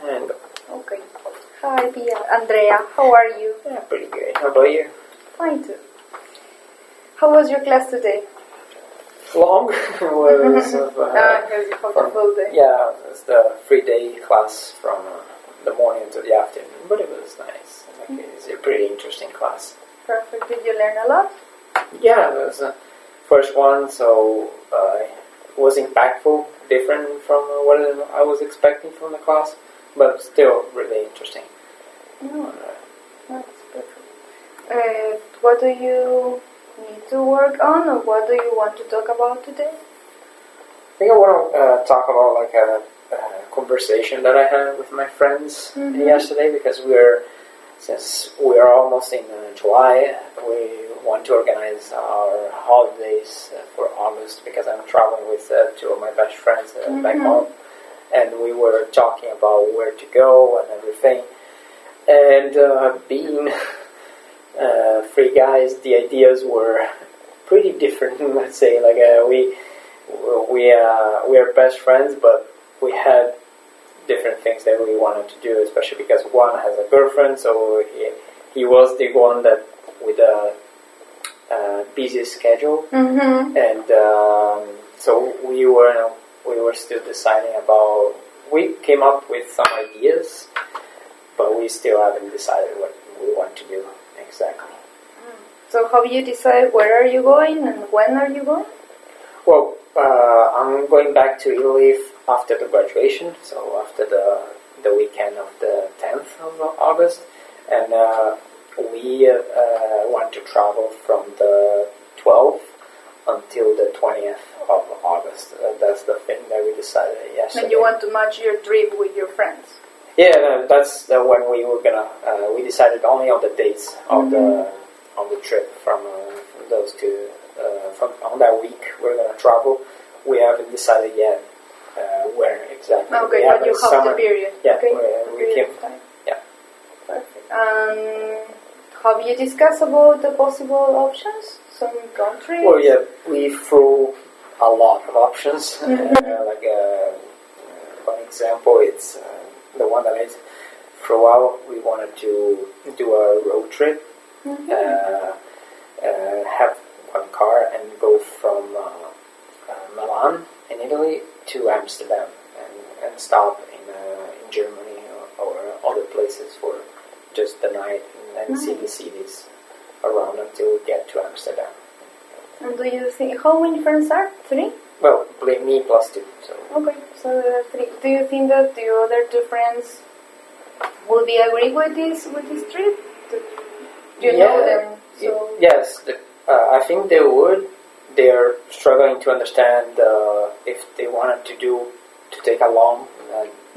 And Okay. Hi, Pia. Andrea, how are you? yeah, pretty good. How about you? Fine too. How was your class today? Long was Because you have the full day. yeah, it was the 3-day class from the morning to the afternoon, but it was nice. Like, it's a pretty interesting class. Perfect. Did you learn a lot? Yeah, it was the first one, so it was impactful, different from what I was expecting from the class, but still really interesting. That's perfect. What do you need to work on, or what do you want to talk about today? I think I want to talk about like a conversation that I had with my friends yesterday, because since we are almost in July, we want to organize our holidays for August, because I'm traveling with two of my best friends back home, and we were talking about where to go and everything. And being three guys, the ideas were pretty different. Let's say, like we are best friends, but we had different things that we wanted to do, especially because one has a girlfriend, so he was the one that with a busy schedule, and so we were still deciding about. We came up with some ideas, but we still haven't decided what we want to do exactly. So have you decided where are you going and when are you going? Well, I'm going back to Italy after the graduation, so after the weekend of the 10th of August, and we want to travel from the 12th until the 20th of August. That's the thing that we decided yesterday. And you want to match your trip with your friends? Yeah, that's when we were gonna. We decided only on the dates of the trip from those two. From on that week we're gonna travel. We haven't decided yet where exactly. Okay, we but you have the period. Yeah, okay. we came. Yeah. Perfect. Have you discussed about the possible options? Some countries? Well, yeah, we threw a lot of options. One example, it's the one that I threw out. We wanted to do a road trip, have one car, and go from Milan in Italy to Amsterdam, and stop in Germany or other places for just the night, and see the cities around until we get to Amsterdam. And do you think, how many friends are? 3? Well, me plus 2. So. Okay, so there are 3. Do you think that the other 2 friends will be agree with this trip? Do you know them? So yes, I think they would. They're struggling to understand if they wanted to take a long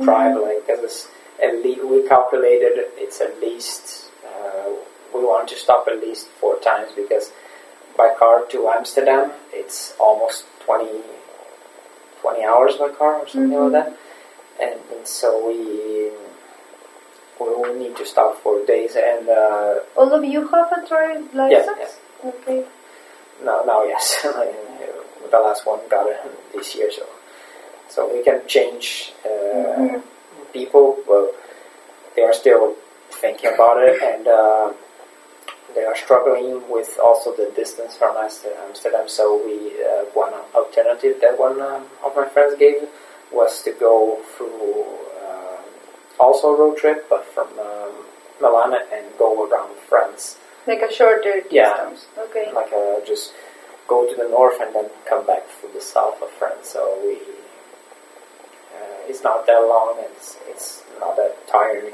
drive, like because we calculated it's at least we want to stop at least 4 times, because by car to Amsterdam it's almost 20 hours by car or something like that, and so we will need to stop for days. And all of you have a drive license? Yes. Okay. Now yes. The last one got it this year, so we can change people. Well, they are still thinking about it, and they are struggling with also the distance from Amsterdam. So we one alternative that one of my friends gave was to go through also a road trip, but from Milan, and go around France. Like a shorter distance. Okay. Like just go to the north and then come back through the south of France. So it's not that long, and it's not that tiring.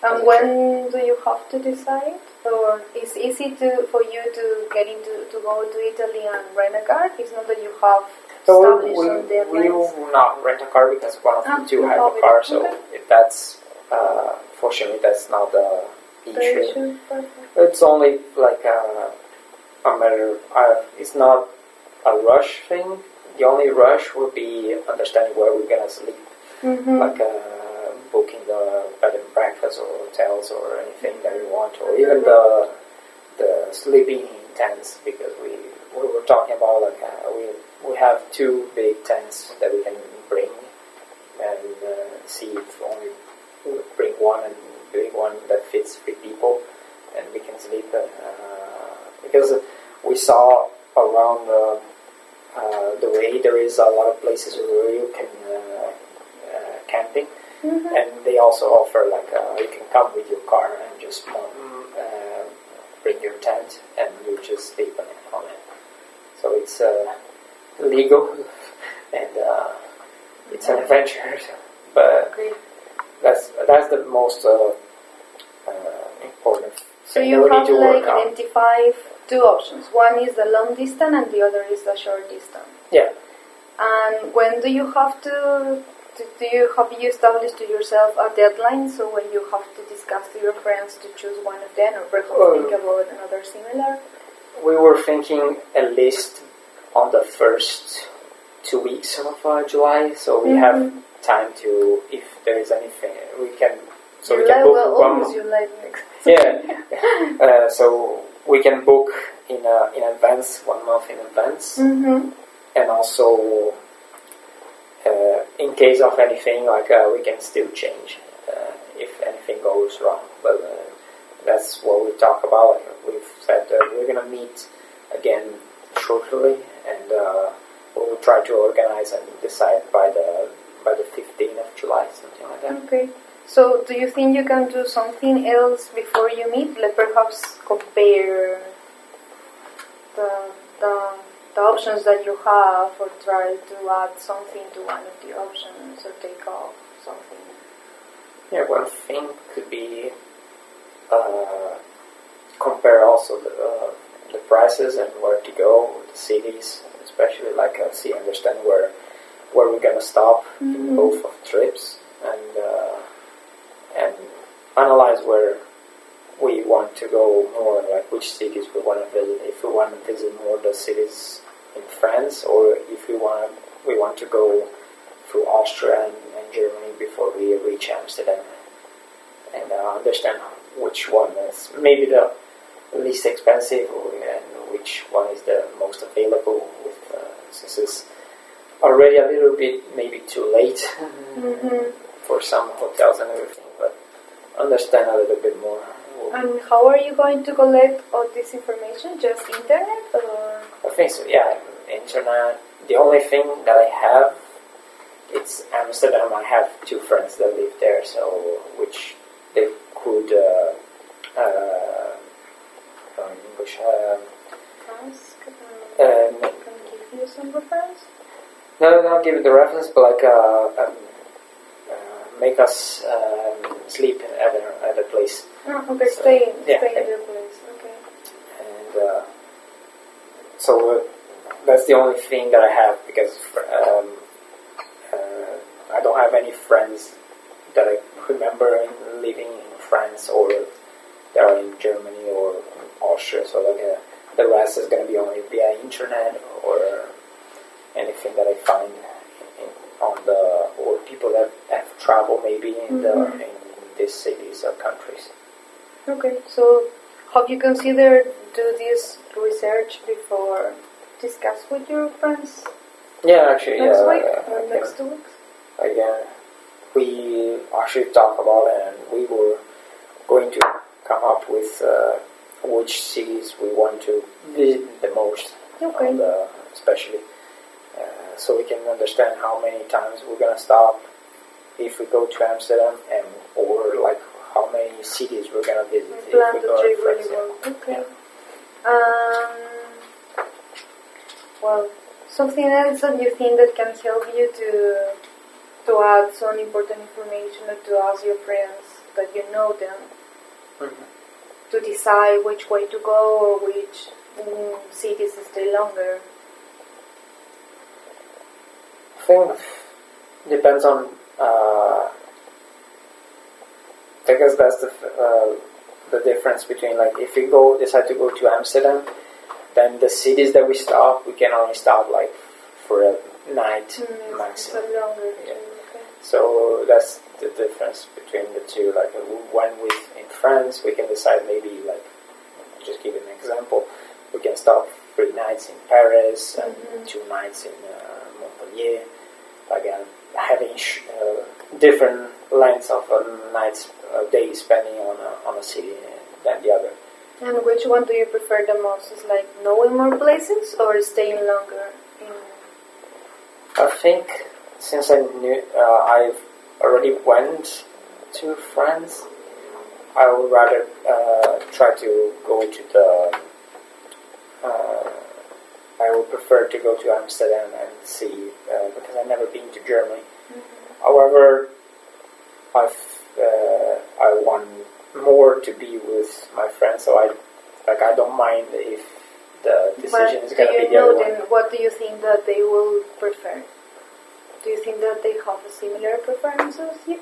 And when do you have to decide? Or it's easy for you to get to go to Italy and rent a car? It's not that you have established some deadlines? We will not rent a car because one of the two have a car. So if that's fortunately that's not the issue. It's only like a matter. It's not a rush thing. The only rush will be understanding where we're gonna sleep, like booking the bed and breakfast or hotels or anything that we want, or even the sleeping tents, because we were talking about like we have 2 big tents that we can bring, and see if only fits 3 people, and we can sleep because we saw around the way there is a lot of places where you can camping, and they also offer like you can come with your car and just bring your tent and you just sleep on it. So it's legal and it's an adventure, but that's the most important thing. So you have like identified 2 options. One is the long distance and the other is the short distance. Yeah. And when do you have to have you established to yourself a deadline? So when you have to discuss to your friends to choose one of them, or perhaps think about another similar? We were thinking at least on the first 2 weeks of July, so we have time to, if there is anything, we can. So we can book one. Yeah. So we can book in advance, 1 month in advance, and also in case of anything, like we can still change if anything goes wrong. But that's what we talk about. Like we've said that we're gonna meet again shortly, and we'll try to organize and decide by the 15th of July, something like that. Okay. So, do you think you can do something else before you meet? Like perhaps compare the options that you have, or try to add something to one of the options, or take off something? Yeah, one thing could be compare also the prices and where to go, the cities, especially like understand where we're gonna stop in both of trips, and analyze where we want to go more, like which cities we want to visit. If we want to visit more the cities in France, or if we want to go through Austria and Germany before we reach Amsterdam, and understand which one is maybe the least expensive and which one is the most available. Since it's already a little bit maybe too late for some hotels and everything, but understand a little bit more. And how are you going to collect all this information? Just internet, or? I think so, yeah, internet. The only thing that I have, it's Amsterdam. I have 2 friends that live there, so which they could in English ask. Can give you some reference? No, not give it the reference, but like make us sleep at a place. Oh, okay, so, stay in the place. Okay. And so that's the only thing that I have, because I don't have any friends that I remember living in France or that are in Germany or in Austria. So like the rest is going to be only via internet or anything that I find or people that have traveled maybe in these cities or countries. Okay, so have you considered do this research before discuss with your friends? Yeah, actually, next week or next 2 weeks? Again, we actually talked about it, and we were going to come up with which cities we want to visit the most, especially. So we can understand how many times we're gonna stop if we go to Amsterdam, and or like how many cities we're gonna visit. Plan the trip where you want. Okay. Yeah. Well, something else that you think that can help you to add some important information, or to ask your friends that you know them to decide which way to go or which cities to stay longer. I think depends on. I guess that's the difference between, like, if we decide to go to Amsterdam, then the cities that we stop, we can only stop like for a night maximum. Yeah. Okay. So that's the difference between the two. Like when in France, we can decide maybe, like, just give an example, we can stop 3 nights in Paris and 2 nights in Montpellier. Again, having different lengths of nights day spending on a city than the other. And which one do you prefer the most? Is like knowing more places or staying longer in? I think since I've already went to France, I would rather try to go to the. I would prefer to go to Amsterdam and see because I've never been to Germany. Mm-hmm. However, I want more to be with my friends, so I don't mind if the decision is going to be the other one. Then what do you think that they will prefer? Do you think that they have a similar preferences here?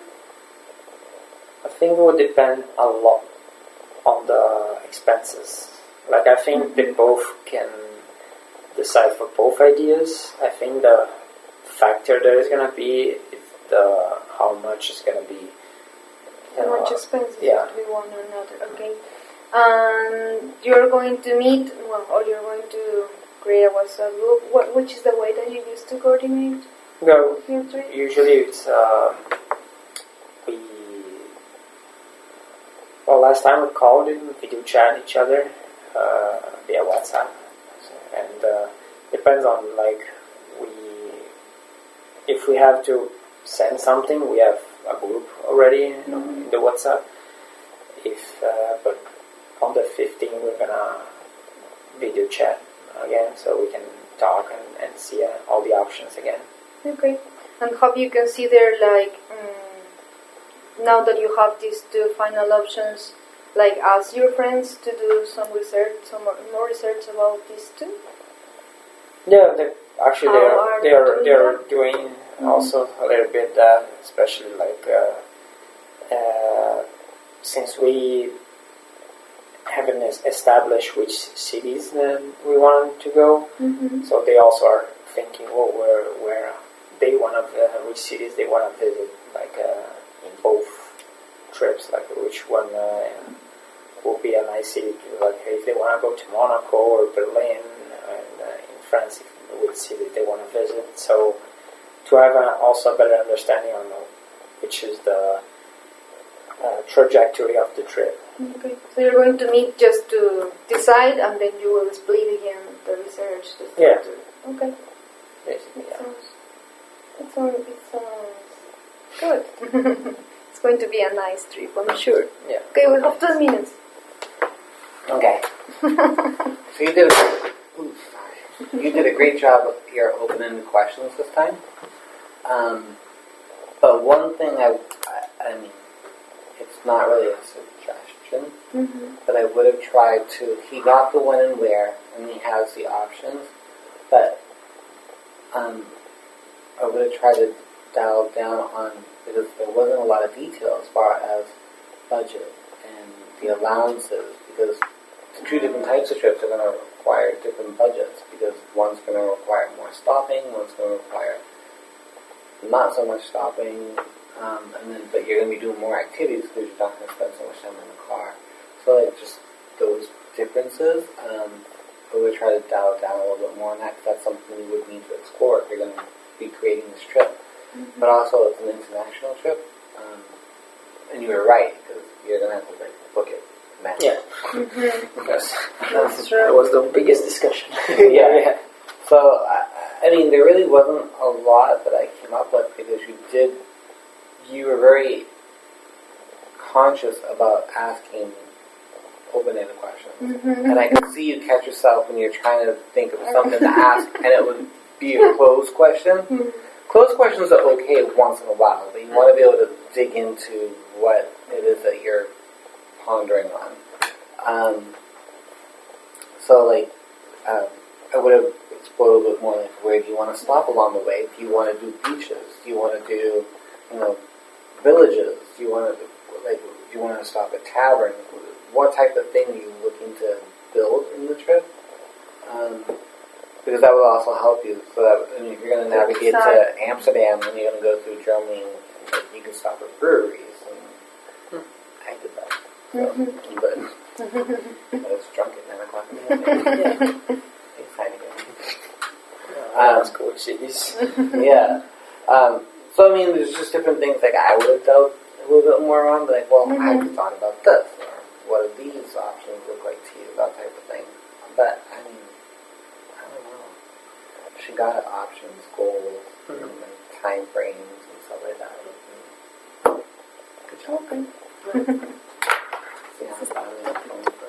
I think it would depend a lot on the expenses. Like I think they both can decide for both ideas. I think the factor there is going to be how much is going to be. How much expenses between one and another. Okay. You're going to meet, or you're going to create a WhatsApp group. Which is the way that you used to coordinate? No, usually it's last time we called and video chat each other via WhatsApp, and depends on if we have to send something, we have a group already in the WhatsApp. But on the 15th we're gonna video chat again, so we can talk and see all the options again. Okay. And have you considered now that you have these two final options, ask your friends to do some research, some more research about these two? Yeah, they are doing also a little bit, especially since we haven't established which cities we want to go, so they also are thinking, where they want to, which cities they want to visit, in both trips, which one will be a nice city to, if they want to go to Monaco or Berlin, and in France, which city they want to visit. So to have also a better understanding on which is the trajectory of the trip. Okay, so you're going to meet just to decide, and then you will split again the research. Yeah. Okay. Basically, It sounds good. It's going to be a nice trip, I'm sure. Yeah. Okay, we have 2 minutes. Okay. So you did a great job with your open-ended questions this time. But one thing I mean, it's not really a suggestion, but I would have tried to. He got the when and where, and he has the options, but I would have tried to dial down on, because there wasn't a lot of detail as far as budget and the allowances, because the 2 different types of trips are going to require different budgets, because one's going to require more stopping, one's going to require not so much stopping, but you're going to be doing more activities because you're not going to spend so much time in the car. So just those differences, I would try to dial down a little bit more on that, because that's something you would need to explore if you're going to be creating this trip. But also it's an international trip, and you were right, because you're going to have to book it. Yeah. Because that was the biggest discussion. Yeah. So, I mean, there really wasn't a lot that I came up with, because you were very conscious about asking open-ended questions. And I could see you catch yourself when you're trying to think of something to ask, and it would be a closed question. Closed questions are okay once in a while, but you want to be able to dig into what it is that you're pondering on. I would have explored a little bit more, where do you want to stop along the way? Do you want to do beaches? Do you want to do, villages? Do you want to stop at taverns? What type of thing are you looking to build in the trip? Because that will also help you. So that, if you're going to navigate to Amsterdam, and you're going to go through Germany, you can stop at breweries. And I did that. So, but I was drunk at 9 o'clock in the morning. Exciting. That's cool cities. Yeah. So I mean, there's just different things. I would have delved a little bit more on, like, well, Mm-hmm. have you thought about this? Or what do these options look like to you? That type of thing. But, I mean, I don't know. She got options, goals, and like time frames and stuff like that. Good job. Okay. Yeah, that was